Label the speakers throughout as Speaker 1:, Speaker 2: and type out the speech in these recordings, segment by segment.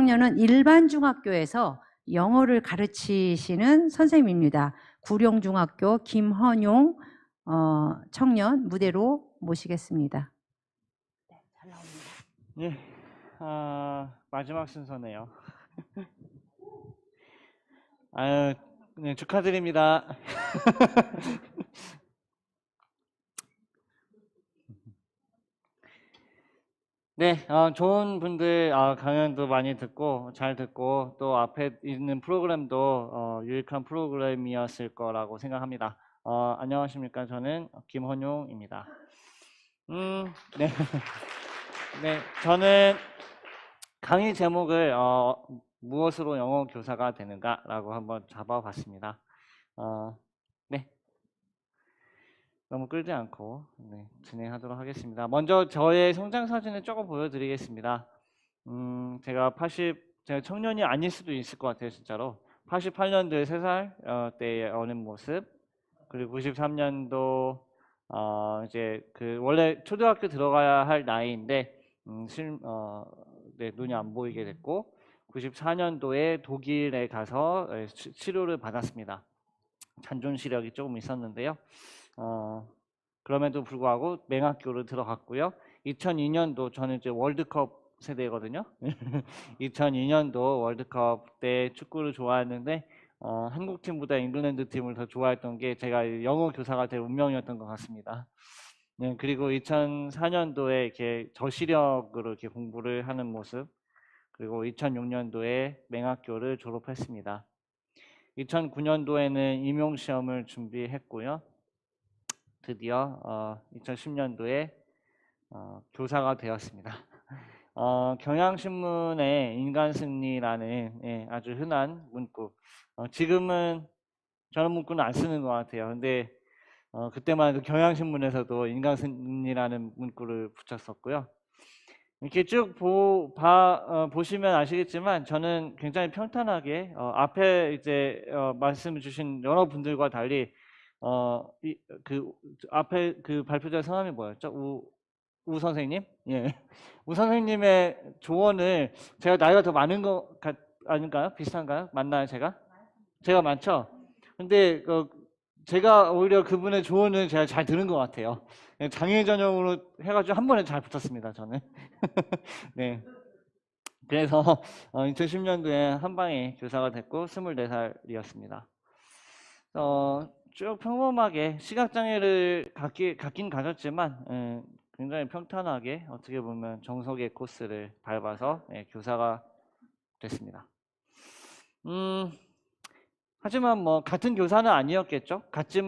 Speaker 1: 청년은 일반 중학교에서 영어를 가르치시는 선생님입니다. 구룡중학교 김헌용 청년 무대로 모시겠습니다. 네, 잘 나옵니다.
Speaker 2: 예, 마지막 순서네요. 아유, 네, 축하드립니다. 네, 좋은 분들 강연도 많이 듣고 잘 듣고 또 앞에 있는 프로그램도 유익한 프로그램이었을 거라고 생각합니다. 안녕하십니까? 저는 김헌용입니다. 네. 네, 저는 강의 제목을 무엇으로 영어 교사가 되는가라고 한번 잡아봤습니다. 네. 너무 끌지 않고 진행하도록 하겠습니다. 먼저 저의 성장 사진을 조금 보여드리겠습니다. 제가 청년이 아닐 수도 있을 것 같아요, 진짜로. 88년도에 3살 때의 어린 모습, 그리고 93년도 이제 원래 초등학교 들어가야 할 나이인데 눈이 안 보이게 됐고, 94년도에 독일에 가서 치료를 받았습니다. 잔존 시력이 조금 있었는데요. 그럼에도 불구하고 맹학교를 들어갔고요. 2002년도 저는 이제 월드컵 세대거든요. 2002년도 월드컵 때 축구를 좋아했는데 한국 팀보다 잉글랜드 팀을 더 좋아했던 게 제가 영어 교사가 될 운명이었던 것 같습니다. 네, 그리고 2004년도에 이렇게 저시력으로 이렇게 공부를 하는 모습, 그리고 2006년도에 맹학교를 졸업했습니다. 2009년도에는 임용시험을 준비했고요. 드디어 2010년도에 교사가 되었습니다. 경향신문의 인간승리라는 아주 흔한 문구. 지금은 저런 문구는 안 쓰는 것 같아요. 근데 그때만 해도 경향신문에서도 인간승리라는 문구를 붙였었고요. 이렇게 쭉 보시면 아시겠지만 저는 굉장히 평탄하게 앞에 이제 말씀 주신 여러 분들과 달리 앞에 발표자 성함이 뭐였죠? 우 선생님? 예. 우 선생님의 조언을 제가 나이가 더 많은 거 아닌가요? 비슷한가요? 맞나요, 제가? 제가 많죠? 근데 제가 오히려 그분의 조언을 제가 잘 들은 것 같아요. 장애 전형으로 해가지고 한 번에 잘 붙었습니다, 저는. 네. 그래서 2010년도에 한방에 교사가 됐고 24살이었습니다. 쭉 평범하게 시각장애를 갖긴 가졌지만 굉장히 평탄하게 어떻게 보면 정석의 코스를 밟아서 교사가 됐습니다. 하지만 뭐 같은 교사는 아니었겠죠. 같지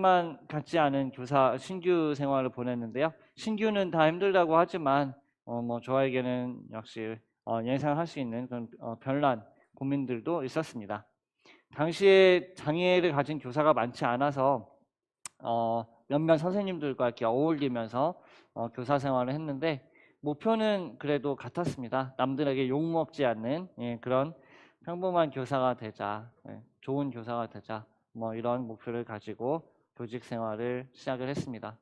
Speaker 2: 않은 신규 생활을 보냈는데요. 신규는 다 힘들다고 하지만 뭐 저에게는 역시 예상할 수 있는 그런 별난 고민들도 있었습니다. 당시에 장애를 가진 교사가 많지 않아서 몇몇 선생님들과 이렇게 어울리면서 교사 생활을 했는데 목표는 그래도 같았습니다. 남들에게 욕먹지 않는 그런 평범한 교사가 되자, 좋은 교사가 되자, 뭐 이런 목표를 가지고 교직 생활을 시작을 했습니다.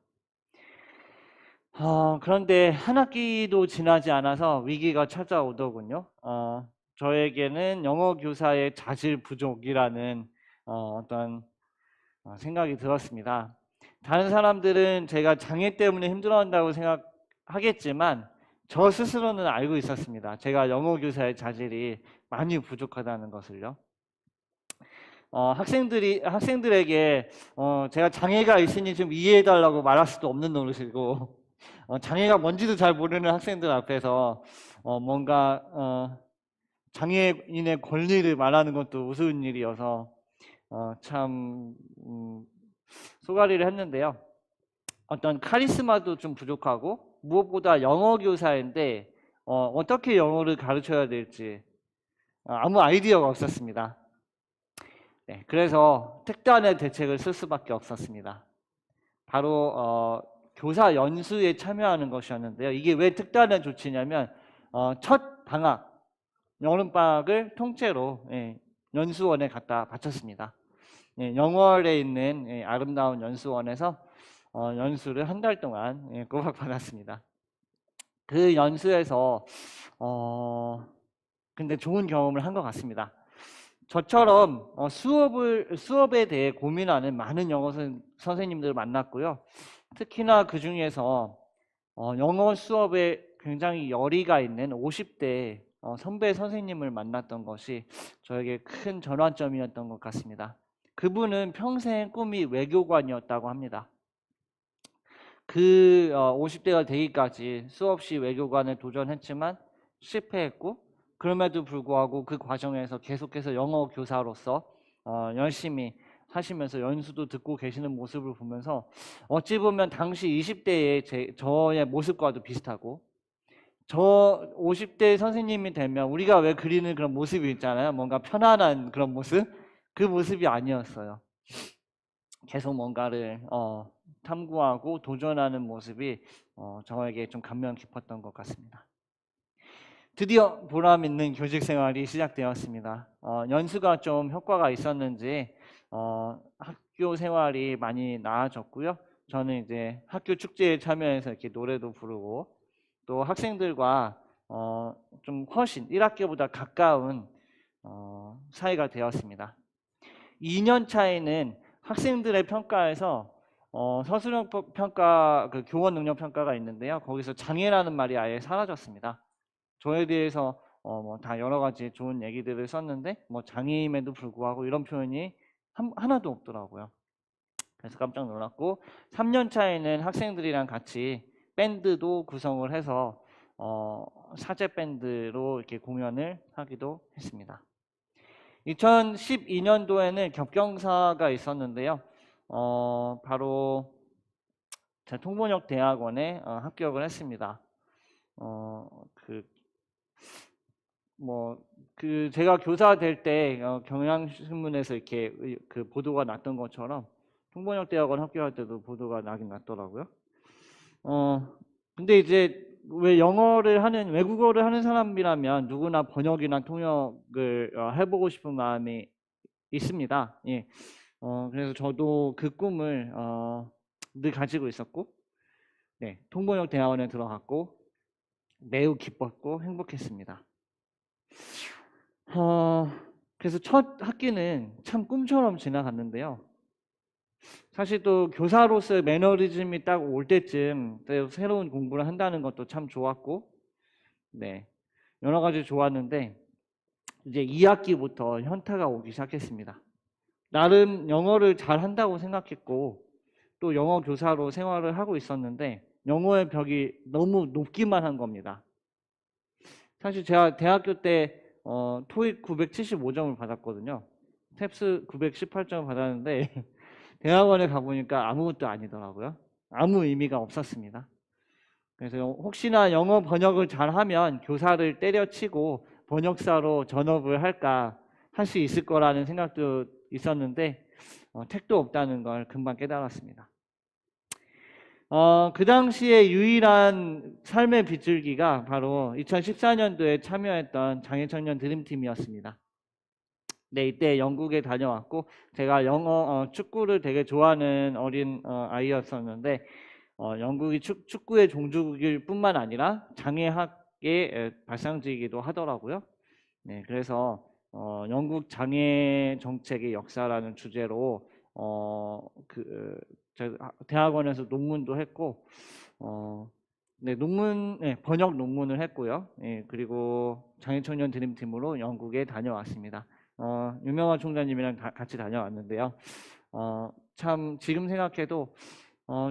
Speaker 2: 그런데 한 학기도 지나지 않아서 위기가 찾아오더군요. 저에게는 영어 교사의 자질 부족이라는 어떤 생각이 들었습니다. 다른 사람들은 제가 장애 때문에 힘들어한다고 생각하겠지만 저 스스로는 알고 있었습니다. 제가 영어 교사의 자질이 많이 부족하다는 것을요. 학생들에게 제가 장애가 있으니 좀 이해해달라고 말할 수도 없는 노릇이고 장애가 뭔지도 잘 모르는 학생들 앞에서 뭔가 장애인의 권리를 말하는 것도 우스운 일이어서 참 소가리를 했는데요. 어떤 카리스마도 좀 부족하고 무엇보다 영어 교사인데 어떻게 영어를 가르쳐야 될지 아무 아이디어가 없었습니다. 네, 그래서 특단의 대책을 쓸 수밖에 없었습니다. 바로 교사 연수에 참여하는 것이었는데요. 이게 왜 특단의 조치냐면 첫 방학, 여름방학을 통째로 연수원에 갖다 바쳤습니다. 영월에 있는 아름다운 연수원에서 연수를 한 달 동안 꼬박 받았습니다. 그 연수에서 근데 좋은 경험을 한 것 같습니다. 저처럼 수업에 대해 고민하는 많은 영어 선생님들을 만났고요. 특히나 그 중에서 영어 수업에 굉장히 열의가 있는 50대 선배 선생님을 만났던 것이 저에게 큰 전환점이었던 것 같습니다. 그분은 평생 꿈이 외교관이었다고 합니다. 그 50대가 되기까지 수없이 외교관에 도전했지만 실패했고, 그럼에도 불구하고 그 과정에서 계속해서 영어 교사로서 열심히 하시면서 연수도 듣고 계시는 모습을 보면서 어찌 보면 당시 20대의 저의 모습과도 비슷하고, 저 50대 선생님이 되면 우리가 왜 그리는 그런 모습이 있잖아요. 뭔가 편안한 그런 모습. 그 모습이 아니었어요. 계속 뭔가를 탐구하고 도전하는 모습이 저에게 좀 감명 깊었던 것 같습니다. 드디어 보람 있는 교직 생활이 시작되었습니다. 연수가 좀 효과가 있었는지 학교 생활이 많이 나아졌고요. 저는 이제 학교 축제에 참여해서 이렇게 노래도 부르고, 또 학생들과 좀 훨씬 1학기보다 가까운 사이가 되었습니다. 2년 차에는 학생들의 평가에서 서술형 평가, 그 교원 능력 평가가 있는데요. 거기서 장애라는 말이 아예 사라졌습니다. 저에 대해서 뭐 다 여러 가지 좋은 얘기들을 썼는데 뭐 장애임에도 불구하고 이런 표현이 하나도 없더라고요. 그래서 깜짝 놀랐고, 3년 차에는 학생들이랑 같이 밴드도 구성을 해서 사제 밴드로 이렇게 공연을 하기도 했습니다. 2012년도에는 겹경사가 있었는데요. 바로 제 통번역 대학원에 합격을 했습니다. 제가 교사 될 때 경향신문에서 이렇게 그 보도가 났던 것처럼 통번역 대학원 합격할 때도 보도가 나긴 났더라고요. 근데 이제 왜 외국어를 하는 사람이라면 누구나 번역이나 통역을 해보고 싶은 마음이 있습니다. 예. 그래서 저도 그 꿈을 늘 가지고 있었고, 네, 통번역 대학원에 들어갔고 매우 기뻤고 행복했습니다. 그래서 첫 학기는 참 꿈처럼 지나갔는데요. 사실 또 교사로서의 매너리즘이 딱 올 때쯤 또 새로운 공부를 한다는 것도 참 좋았고, 네, 여러 가지 좋았는데 이제 2학기부터 현타가 오기 시작했습니다. 나름 영어를 잘 한다고 생각했고 또 영어 교사로 생활을 하고 있었는데 영어의 벽이 너무 높기만 한 겁니다. 사실 제가 대학교 때 토익 975점을 받았거든요. 탭스 918점을 받았는데 대학원에 가보니까 아무것도 아니더라고요. 아무 의미가 없었습니다. 그래서 혹시나 영어 번역을 잘하면 교사를 때려치고 번역사로 전업을 할 수 있을 거라는 생각도 있었는데 택도 없다는 걸 금방 깨달았습니다. 그 당시에 유일한 삶의 빗줄기가 바로 2014년도에 참여했던 장애청년 드림팀이었습니다. 네, 이때 영국에 다녀왔고 제가 축구를 되게 좋아하는 어린 아이였었는데 영국이 축구의 종주국일 뿐만 아니라 장애학의 발상지이기도 하더라고요. 네, 그래서 영국 장애 정책의 역사라는 주제로 제가 대학원에서 논문도 했고, 네, 번역 논문을 했고요. 예, 그리고 장애청년 드림팀으로 영국에 다녀왔습니다. 유명한 총장님이랑 같이 다녀왔는데요. 참 지금 생각해도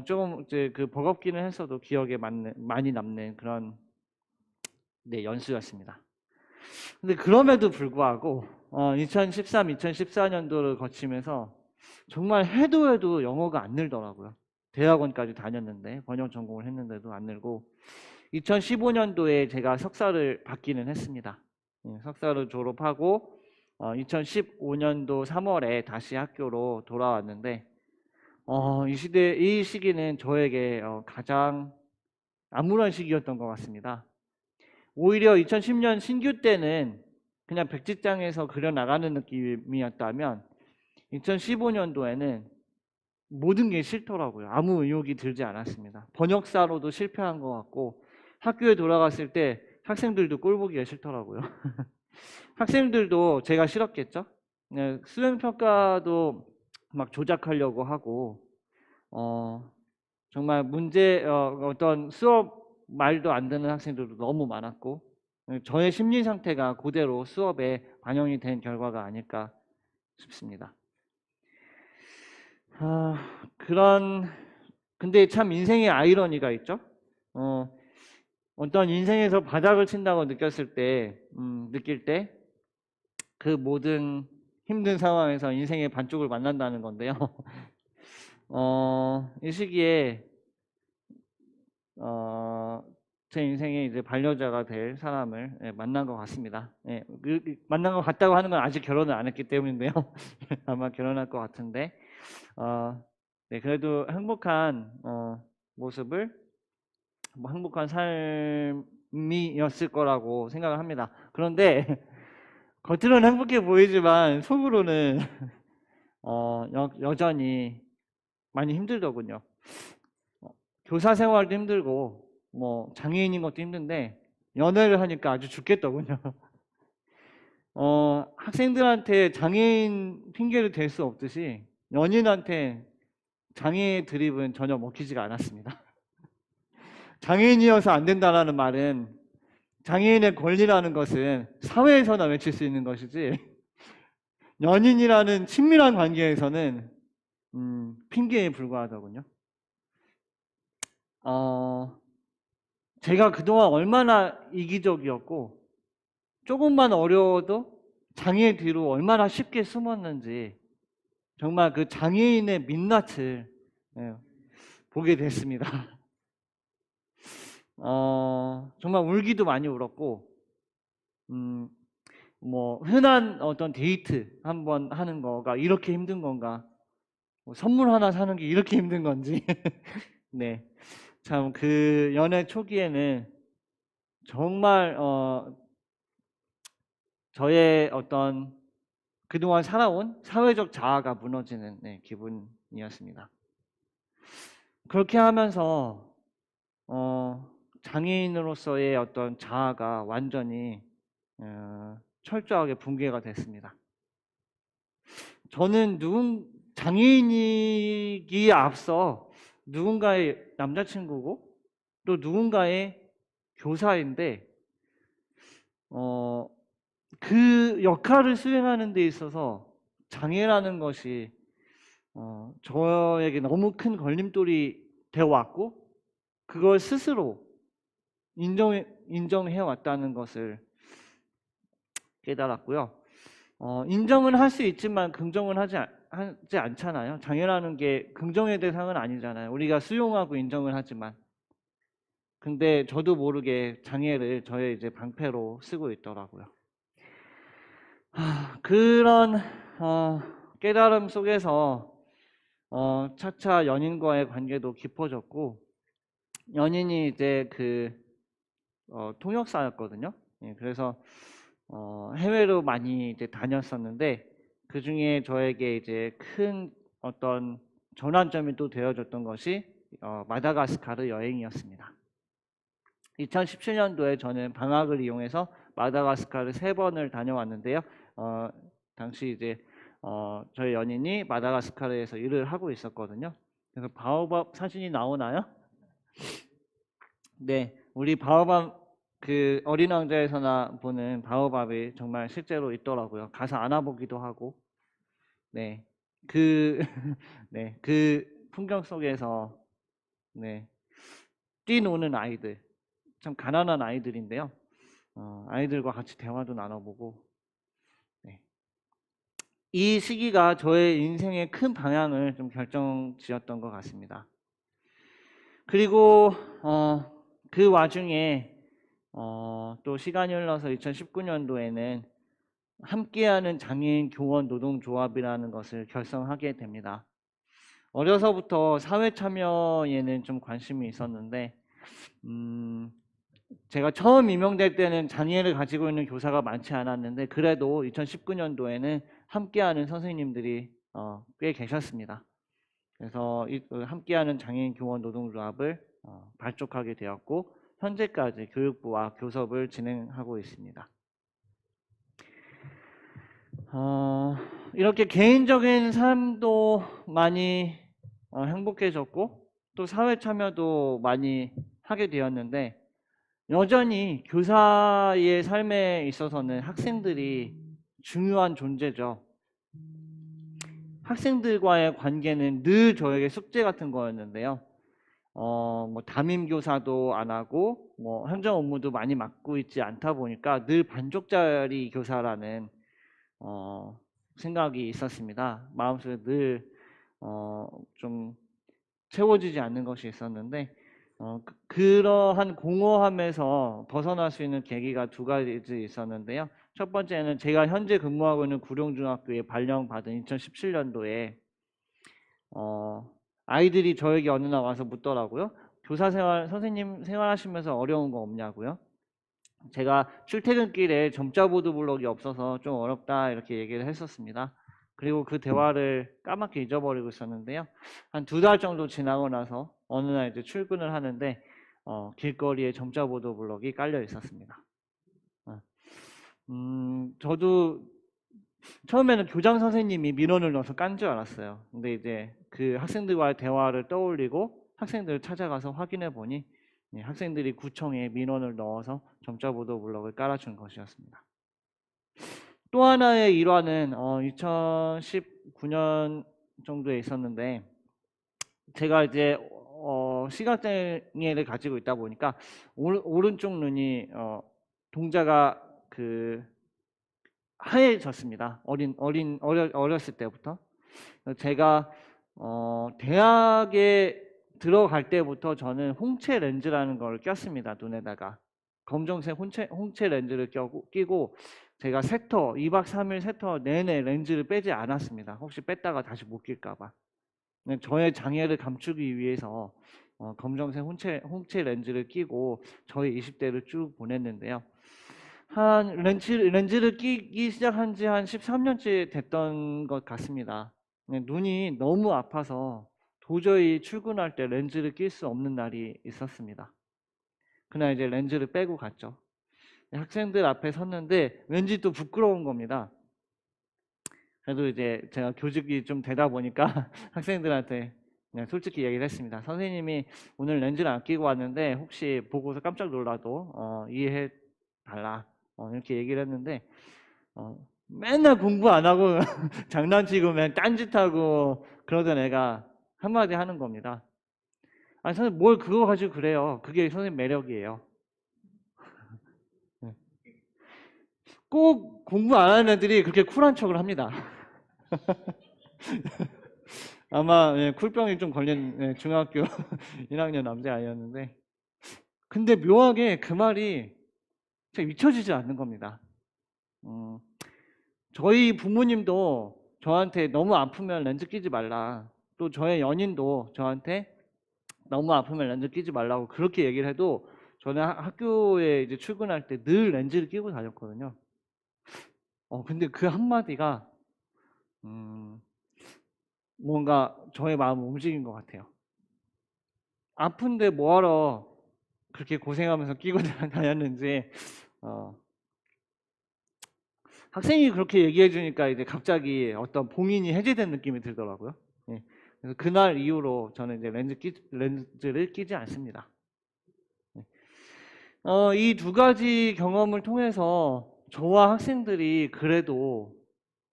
Speaker 2: 조금 이제 그 버겁기는 했어도 기억에 많이 남는 그런 네, 연수였습니다. 근데 그럼에도 불구하고 2013, 2014년도를 거치면서 정말 해도 영어가 안 늘더라고요. 대학원까지 다녔는데 번역 전공을 했는데도 안 늘고 2015년도에 제가 석사를 받기는 했습니다. 석사를 졸업하고 2015년도 3월에 다시 학교로 돌아왔는데 이 시기는 저에게 가장 암울한 시기였던 것 같습니다. 오히려 2010년 신규 때는 그냥 백지장에서 그려나가는 느낌이었다면 2015년도에는 모든 게 싫더라고요. 아무 의욕이 들지 않았습니다. 번역사로도 실패한 것 같고 학교에 돌아갔을 때 학생들도 꼴 보기가 싫더라고요. 학생들도 제가 싫었겠죠. 네, 수행평가도 막 조작하려고 하고 정말 어떤 수업 말도 안 듣는 학생들도 너무 많았고 저의 심리 상태가 그대로 수업에 반영이 된 결과가 아닐까 싶습니다. 그런 근데 참 인생의 아이러니가 있죠. 어떤 인생에서 바닥을 친다고 느낄 때 그 모든 힘든 상황에서 인생의 반쪽을 만난다는 건데요. 이 시기에 제 인생에 이제 반려자가 될 사람을 만난 것 같습니다. 만난 것 같다고 하는 건 아직 결혼을 안 했기 때문인데요. 아마 결혼할 것 같은데, 네, 그래도 행복한 모습을 행복한 삶이었을 거라고 생각을 합니다. 그런데 겉으로는 행복해 보이지만 속으로는 여전히 많이 힘들더군요. 교사 생활도 힘들고 뭐 장애인인 것도 힘든데 연애를 하니까 아주 죽겠더군요. 학생들한테 장애인 핑계를 댈 수 없듯이 연인한테 장애 드립은 전혀 먹히지가 않았습니다. 장애인이어서 안 된다라는 말은 장애인의 권리라는 것은 사회에서나 외칠 수 있는 것이지 연인이라는 친밀한 관계에서는 핑계에 불과하더군요. 제가 그동안 얼마나 이기적이었고 조금만 어려워도 장애 뒤로 얼마나 쉽게 숨었는지 정말 그 장애인의 민낯을 보게 됐습니다. 정말 울기도 많이 울었고 뭐 흔한 어떤 데이트 한번 하는 거가 이렇게 힘든 건가, 뭐 선물 하나 사는 게 이렇게 힘든 건지 네, 참 그 연애 초기에는 정말 저의 어떤 그동안 살아온 사회적 자아가 무너지는 기분이었습니다. 그렇게 하면서 장애인으로서의 어떤 자아가 완전히 철저하게 붕괴가 됐습니다. 저는 장애인이기에 앞서 누군가의 남자친구고 또 누군가의 교사인데 그 역할을 수행하는 데 있어서 장애라는 것이 저에게 너무 큰 걸림돌이 되어 왔고 그걸 스스로 인정해 왔다는 것을 깨달았고요. 인정은 할 수 있지만 긍정은 하지 않잖아요. 장애라는 게 긍정의 대상은 아니잖아요. 우리가 수용하고 인정을 하지만. 근데 저도 모르게 장애를 저의 이제 방패로 쓰고 있더라고요. 그런 깨달음 속에서 차차 연인과의 관계도 깊어졌고 연인이 이제 통역사였거든요. 그래서 해외로 많이 이제 다녔었는데 그 중에 저에게 이제 큰 어떤 전환점이 또 되어줬던 것이 마다가스카르 여행이었습니다. 2017년도에 저는 방학을 이용해서 마다가스카르 3번을 다녀왔는데요. 당시 이제 저희 연인이 마다가스카르에서 일을 하고 있었거든요. 그래서 바오밥 사진이 나오나요? 네, 우리 바오밥 그 어린 왕자에서나 보는 바오밥이 정말 실제로 있더라고요. 가서 안아보기도 하고, 네, 네, 그 풍경 속에서 네, 뛰노는 아이들, 참 가난한 아이들인데요. 아이들과 같이 대화도 나눠보고, 네. 이 시기가 저의 인생의 큰 방향을 좀 결정지었던 것 같습니다. 그리고 그 와중에 또 시간이 흘러서 2019년도에는 함께하는 장애인 교원 노동조합이라는 것을 결성하게 됩니다. 어려서부터 사회 참여에는 좀 관심이 있었는데 제가 처음 임용될 때는 장애를 가지고 있는 교사가 많지 않았는데 그래도 2019년도에는 함께하는 선생님들이 꽤 계셨습니다. 그래서 함께하는 장애인 교원 노동조합을 발족하게 되었고 현재까지 교육부와 교섭을 진행하고 있습니다. 이렇게 개인적인 삶도 많이 행복해졌고 또 사회 참여도 많이 하게 되었는데 여전히 교사의 삶에 있어서는 학생들이 중요한 존재죠. 학생들과의 관계는 늘 저에게 숙제 같은 거였는데요. 뭐 담임 교사도 안 하고 뭐 행정 업무도 많이 맡고 있지 않다 보니까 늘 반쪽짜리 교사라는 생각이 있었습니다. 마음속에 늘 좀 채워지지 않는 것이 있었는데 그러한 공허함에서 벗어날 수 있는 계기가 두 가지 있었는데요. 첫 번째는 제가 현재 근무하고 있는 구룡중학교에 발령받은 2017년도에 아이들이 저에게 어느 날 와서 묻더라고요. 교사 생활, 선생님 생활하시면서 어려운 거 없냐고요. 제가 출퇴근길에 점자 보도 블록이 없어서 좀 어렵다 이렇게 얘기를 했었습니다. 그리고 그 대화를 까맣게 잊어버리고 있었는데요. 한 2달 정도 지나고 나서 어느 날 이제 출근을 하는데 길거리에 점자 보도 블록이 깔려 있었습니다. 저도 처음에는 교장 선생님이 민원을 넣어서 깐 줄 알았어요. 근데 이제 그 학생들과의 대화를 떠올리고 학생들을 찾아가서 확인해 보니 학생들이 구청에 민원을 넣어서 점자 보도 블록을 깔아준 것이었습니다. 또 하나의 일화는 2019년 정도에 있었는데 제가 이제 시각장애를 가지고 있다 보니까 오른쪽 눈이 동자가 하얘졌습니다. 어렸을 때부터. 제가 대학에 들어갈 때부터 저는 홍채 렌즈라는 걸 꼈습니다. 눈에다가 검정색 홍채 렌즈를 끼고 제가 2박 3일 세터 내내 렌즈를 빼지 않았습니다. 혹시 뺐다가 다시 못 낄까 봐. 저의 장애를 감추기 위해서 검정색 홍채 렌즈를 끼고 저의 20대를 쭉 보냈는데요. 한 렌즈를 끼기 시작한 지 한 13년째 됐던 것 같습니다. 눈이 너무 아파서 도저히 출근할 때 렌즈를 낄 수 없는 날이 있었습니다. 그날 이제 렌즈를 빼고 갔죠. 학생들 앞에 섰는데 왠지 또 부끄러운 겁니다. 그래도 이제 제가 교직이 좀 되다 보니까 학생들한테 그냥 솔직히 얘기를 했습니다. 선생님이 오늘 렌즈를 안 끼고 왔는데 혹시 보고서 깜짝 놀라도 이해해 달라. 이렇게 얘기를 했는데 맨날 공부 안 하고 장난치고 맨 딴짓하고 그러던 애가 한마디 하는 겁니다. 아니 선생님 뭘 그거 가지고 그래요. 그게 선생님 매력이에요. 꼭 공부 안 하는 애들이 그렇게 쿨한 척을 합니다. 아마 쿨병이 좀 걸린 중학교 1학년 남자아이였는데 근데 묘하게 그 말이 잊혀지지 않는 겁니다. 저희 부모님도 저한테 너무 아프면 렌즈 끼지 말라. 또 저의 연인도 저한테 너무 아프면 렌즈 끼지 말라고 그렇게 얘기를 해도 저는 학교에 이제 출근할 때 늘 렌즈를 끼고 다녔거든요. 근데 그 한마디가 뭔가 저의 마음을 움직인 것 같아요. 아픈데 뭐하러 그렇게 고생하면서 끼고 다녔는지 학생이 그렇게 얘기해 주니까 이제 갑자기 어떤 봉인이 해제된 느낌이 들더라고요. 예. 그래서 그날 이후로 저는 이제 렌즈를 끼지 않습니다. 이 두 가지 경험을 통해서 저와 학생들이 그래도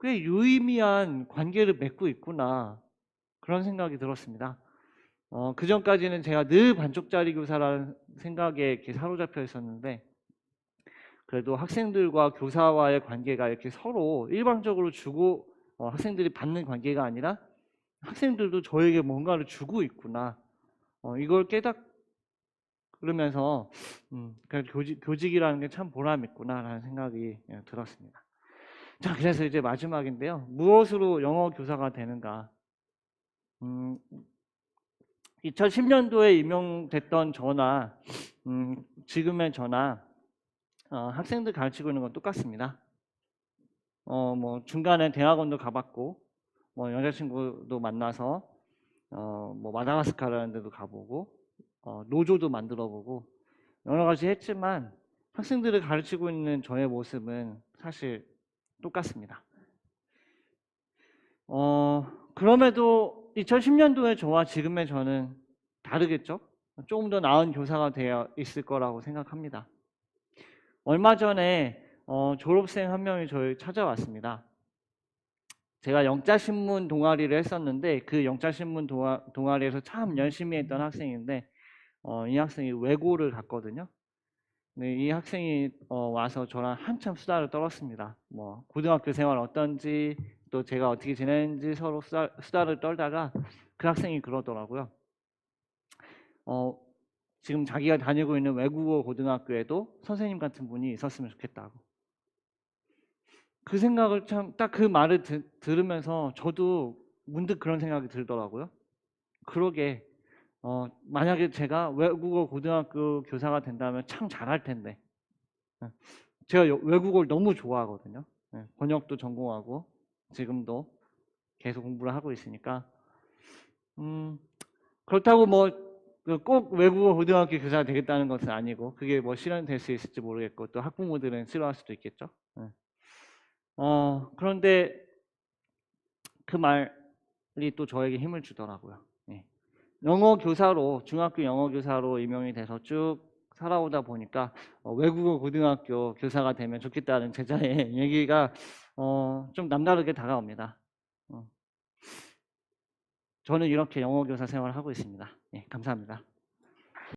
Speaker 2: 꽤 유의미한 관계를 맺고 있구나 그런 생각이 들었습니다. 그 전까지는 제가 늘 반쪽짜리 교사라는 생각에 이렇게 사로잡혀 있었는데 그래도 학생들과 교사와의 관계가 이렇게 서로 일방적으로 주고 학생들이 받는 관계가 아니라 학생들도 저에게 뭔가를 주고 있구나. 이걸 깨달으면서 교직이라는 게 참 보람 있구나라는 생각이 들었습니다. 자, 그래서 이제 마지막인데요. 무엇으로 영어 교사가 되는가? 2010년도에 임용됐던 저나 지금의 저나 학생들 가르치고 있는 건 똑같습니다. 뭐 중간에 대학원도 가봤고, 뭐 여자친구도 만나서 뭐 마다가스카르라는 데도 가보고, 노조도 만들어보고 여러 가지 했지만 학생들을 가르치고 있는 저의 모습은 사실 똑같습니다. 그럼에도 2010년도의 저와 지금의 저는 다르겠죠? 조금 더 나은 교사가 되어 있을 거라고 생각합니다. 얼마 전에 졸업생 한 명이 저를 찾아왔습니다. 제가 영자신문 동아리를 했었는데 그 영자신문 동아리에서 참 열심히 했던 학생인데 이 학생이 외고를 갔거든요. 네, 이 학생이 와서 저랑 한참 수다를 떨었습니다. 뭐 고등학교 생활 어떤지 또 제가 어떻게 지냈는지 서로 수다를 떨다가 그 학생이 그러더라고요. 지금 자기가 다니고 있는 외국어 고등학교에도 선생님 같은 분이 있었으면 좋겠다고. 그 생각을 참 딱 그 말을 들으면서 저도 문득 그런 생각이 들더라고요. 그러게 만약에 제가 외국어 고등학교 교사가 된다면 참 잘할 텐데. 예, 제가 외국어를 너무 좋아하거든요. 예, 번역도 전공하고 지금도 계속 공부를 하고 있으니까 그렇다고 뭐 꼭 외국어 고등학교 교사가 되겠다는 것은 아니고 그게 뭐 실현될 수 있을지 모르겠고 또 학부모들은 싫어할 수도 있겠죠. 예. 그런데 그 말이 또 저에게 힘을 주더라고요. 예. 영어 교사로 중학교 영어 교사로 임용이 돼서 쭉 살아오다 보니까 외국어 고등학교 교사가 되면 좋겠다는 제자의 얘기가 좀 남다르게 다가옵니다. 저는 이렇게 영어 교사 생활을 하고 있습니다. 예, 감사합니다.